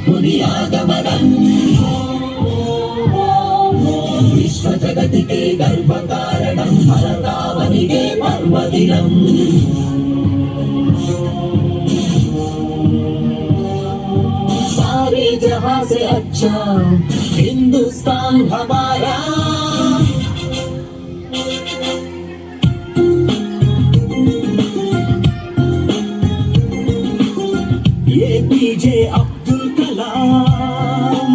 పరమాత్ముని ఆగమనం విశ్వ జగతికే గర్వకారణం భరతావనికే పర్వదినం सारे जहां से अच्छा हिंदुस्तान हमारा APJ अब्दुल कलाम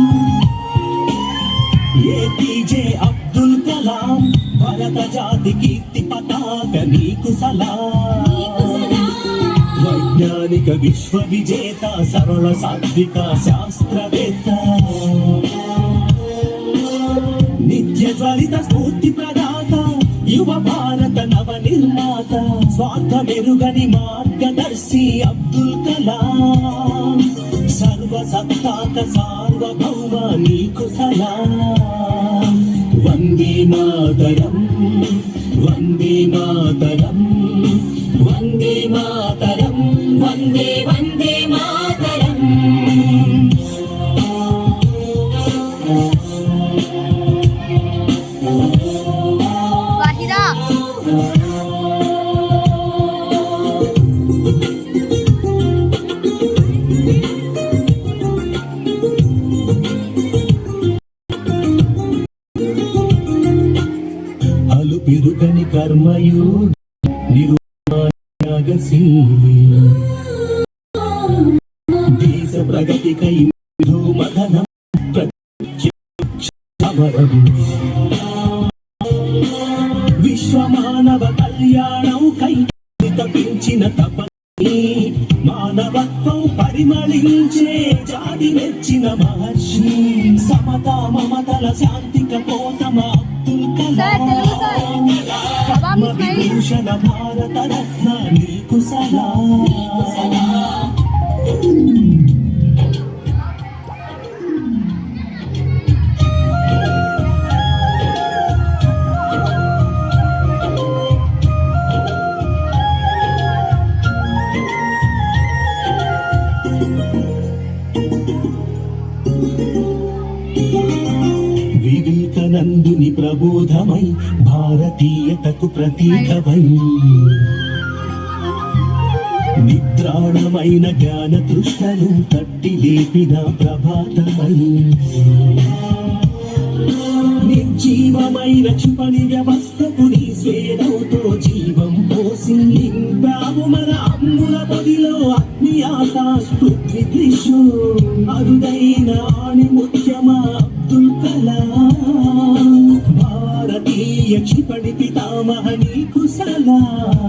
APJ अब्दुल कलाम भारत जाति कीर्ति पताका नीकु सलाम वैज्ञानिक विश्व विजेता सरल सात्विक शास्त्रवेत्त नित्य ज्वलित स्फूर्ति प्रदाता युव भारत नव निर्माता स्वार्थ मेरुगनि मार्गदर्शी अब्दुल कलाम सर्वसत्ताक सार्वभौम नीकु सलाम वंदे मातरम वंदे मातरम वंदे मातरम वंदे वंदे मातरम वाहिदा అలు పిరుగని కర్మయోగి देश प्रगति कई धूमधनम विश्व मानव कल्याणं कई तपिंचिन तपनी मानवत्వం పరిమళించే జాతి మెచ్చిన మహర్షి సమతా మమతల శాంతిక పోతమ అబ్దుల్ కలాం విభూషణ భారత రత్న నీకు సలాం వివేకానందుని ప్రబోధమై భారతీయతకు ప్రతీకమై నిద్రాణమైన జ్ఞాన తృష్ణను తట్టి లేపిన ప్రభాతమై నిర్జీవమైన క్షిపణి వ్యవస్థకు నీ స్వేదంతో జీవం పోసి నింపావు మన అమ్ముల బదిలో అగ్ని ఆకాశ పృథ్వీ త్రిశూ అరుదైన ఆణి ముఖ్యమా అబ్దుల్ కలాం భారతీయ క్షిపణి పితామహ నీకు సలాం